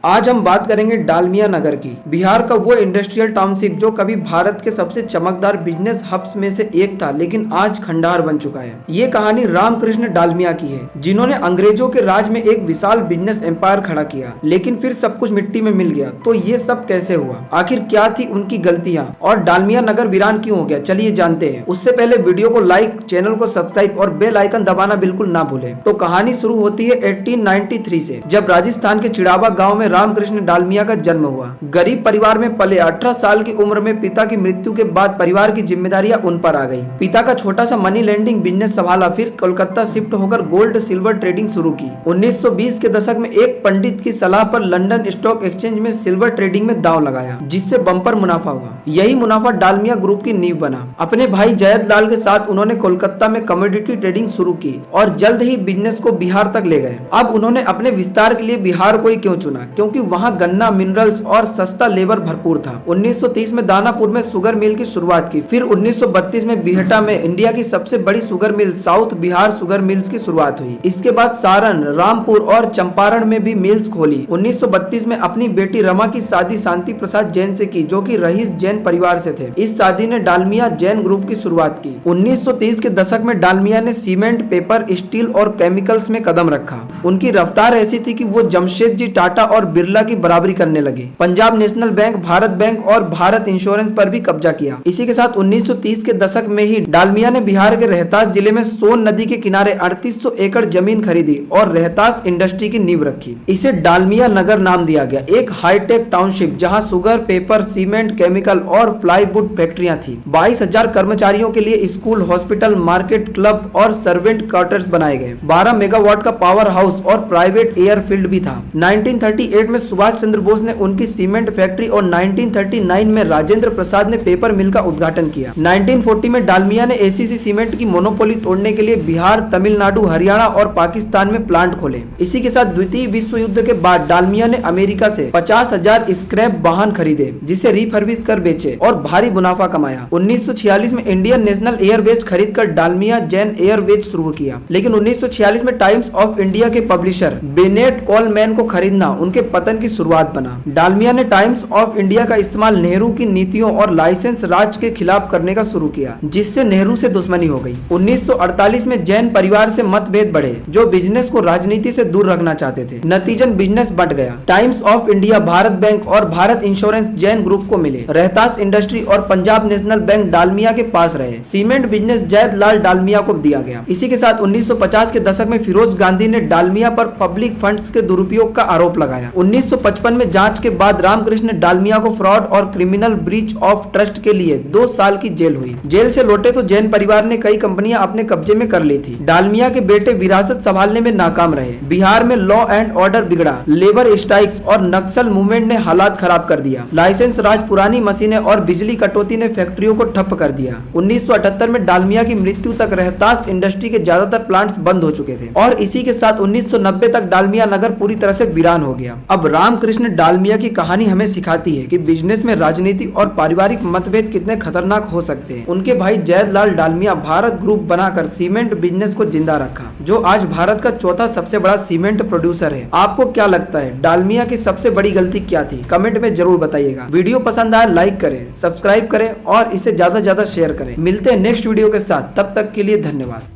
आज हम बात करेंगे डालमिया नगर की। बिहार का वो इंडस्ट्रियल टाउनशिप जो कभी भारत के सबसे चमकदार बिजनेस हब्स में से एक था, लेकिन आज खंडहर बन चुका है। ये कहानी रामकृष्ण डालमिया की है, जिन्होंने अंग्रेजों के राज में एक विशाल बिजनेस एम्पायर खड़ा किया, लेकिन फिर सब कुछ मिट्टी में मिल गया। तो ये सब कैसे हुआ, आखिर क्या थी उनकी गलतियाँ और डालमिया नगर वीरान क्यों हो गया, चलिए जानते हैं। उससे पहले वीडियो को लाइक, चैनल को सब्सक्राइब और बेल आइकन दबाना बिल्कुल ना भूलें। तो कहानी शुरू होती है 1893 से, जब राजस्थान के चिड़ावा गाँव में रामकृष्ण डालमिया का जन्म हुआ। गरीब परिवार में पले 18 साल की उम्र में पिता की मृत्यु के बाद परिवार की जिम्मेदारियां उन पर आ गई। पिता का छोटा सा मनी लेंडिंग बिजनेस संभाला, फिर कोलकाता शिफ्ट होकर गोल्ड सिल्वर ट्रेडिंग शुरू की। 1920 के दशक में एक पंडित की सलाह पर लंदन स्टॉक एक्सचेंज में सिल्वर ट्रेडिंग में दांव लगाया, जिससे बम्पर मुनाफा हुआ। यही मुनाफा डालमिया ग्रुप की नींव बना। अपने भाई जयद लाल के साथ उन्होंने कोलकाता में कमोडिटी ट्रेडिंग शुरू की और जल्द ही बिजनेस को बिहार तक ले गए। अब उन्होंने अपने विस्तार के लिए बिहार को ही क्यों चुना, क्योंकि वहाँ गन्ना, मिनरल्स और सस्ता लेबर भरपूर था। 1930 में दानापुर में शुगर मिल की शुरुआत की। फिर 1932 में बिहटा में इंडिया की सबसे बड़ी sugar mill south Bihar sugar mills की शुरुआत हुई। इसके बाद सारण, रामपुर और चंपारण में भी मिल्स खोली। 1932 में अपनी बेटी रमा की शादी शांति प्रसाद जैन से की, जो कि रईस जैन परिवार से थे। इस शादी ने डालमिया जैन ग्रुप की शुरुआत की। 1930 के दशक में डालमिया ने सीमेंट, पेपर, स्टील और केमिकल्स में कदम रखा। उनकी रफ्तार ऐसी थी कि वो जमशेदजी टाटा और बिरला की बराबरी करने लगे। Punjab national bank, Bharat bank और भारत इंश्योरेंस पर भी कब्जा किया। इसी के साथ 1930 के दशक में ही डालमिया ने बिहार के रोहतास जिले में सोन नदी के किनारे 3800 एकड़ जमीन खरीदी और रोहतास इंडस्ट्री की नींव रखी। इसे डालमिया नगर नाम दिया गया, एक हाईटेक टाउनशिप जहां शुगर, पेपर, सीमेंट, केमिकल और प्लाईवुड फैक्ट्रियां थी। 22,000 कर्मचारियों के लिए स्कूल, हॉस्पिटल, मार्केट, क्लब और सर्वेंट क्वार्टर्स बनाए गए। 12 मेगावाट का पावर हाउस और प्राइवेट एयरफील्ड भी था। 1938 में सुभाष चंद्र बोस ने उनकी सीमेंट फैक्ट्री और 1939 में राजेंद्र प्रसाद ने पेपर मिल का उद्घाटन किया। 1940 में डालमिया ने एसीसी सीमेंट की मोनोपोली तोड़ने के लिए बिहार, तमिलनाडु, हरियाणा और पाकिस्तान में प्लांट खोले। इसी के साथ द्वितीय विश्व युद्ध के बाद डालमिया ने अमेरिका से 50,000 स्क्रैप वाहन खरीदे, जिसे रिफर्बिश कर बेचे और भारी मुनाफा कमाया। 1946 में इंडियन नेशनल एयरवेज खरीद कर डालमिया जैन एयरवेज शुरू किया, लेकिन 1946 में टाइम्स ऑफ इंडिया के पब्लिशर बेनेट कोलमैन को खरीदना उनके पतन की शुरुआत बना। डालमिया ने टाइम्स ऑफ इंडिया का इस्तेमाल नेहरू की नीतियों और लाइसेंस राज के खिलाफ करने का शुरू किया, जिससे नेहरू से दुश्मनी हो गई। 1948 में जैन परिवार से मतभेद बढ़े, जो बिजनेस को राजनीति से दूर रखना चाहते थे। नतीजन बिजनेस बंट गया। Times of India, Bharat bank और भारत इंश्योरेंस जैन ग्रुप को मिले। रोहतास इंडस्ट्री और पंजाब नेशनल बैंक डालमिया के पास रहे। सीमेंट बिजनेस जयद लाल डालमिया को दिया गया। इसी के साथ 1950 के दशक में फिरोज गांधी ने डालमिया पर पब्लिक फंड्स के दुरुपयोग का आरोप लगाया। 1955 में जांच के बाद रामकृष्ण डालमिया को फ्रॉड और क्रिमिनल ब्रीच ऑफ ट्रस्ट के लिए 2 साल की जेल हुई। जेल से लौटे तो जैन परिवार ने कई कंपनियां अपने कब्जे में कर ली थी। डालमिया के बेटे विरासत संभालने में नाकाम रहे। बिहार में लॉ एंड ऑर्डर बिगड़ा, लेबर स्ट्राइक्स और नक्सल मूवमेंट ने हालात खराब कर दिया। लाइसेंस राज, पुरानी मशीनें और बिजली कटौती ने फैक्ट्रियों को ठप कर दिया। 1978 में डालमिया की मृत्यु तक रोहतास इंडस्ट्री के ज्यादातर प्लांट्स बंद हो चुके थे और इसी के साथ 1990 तक डालमिया नगर पूरी तरह से वीरान हो गया। अब रामकृष्ण डालमिया की कहानी हमें सिखाती है कि बिजनेस में राजनीति और पारिवारिक मतभेद कितने खतरनाक हो सकते हैं। उनके भाई जयद लाल डालमिया भारत ग्रुप बनाकर सीमेंट बिजनेस को जिंदा रखा, जो आज भारत का चौथा सबसे बड़ा सीमेंट प्रोड्यूसर है। आपको क्या लगता है, डालमिया की सबसे बड़ी गलती क्या थी? कमेंट में जरूर बताइएगा। वीडियो पसंद आए लाइक करें, सब्सक्राइब करें और इसे ज्यादा से ज्यादा शेयर करें। मिलते हैं नेक्स्ट वीडियो के साथ, तब तक के लिए धन्यवाद।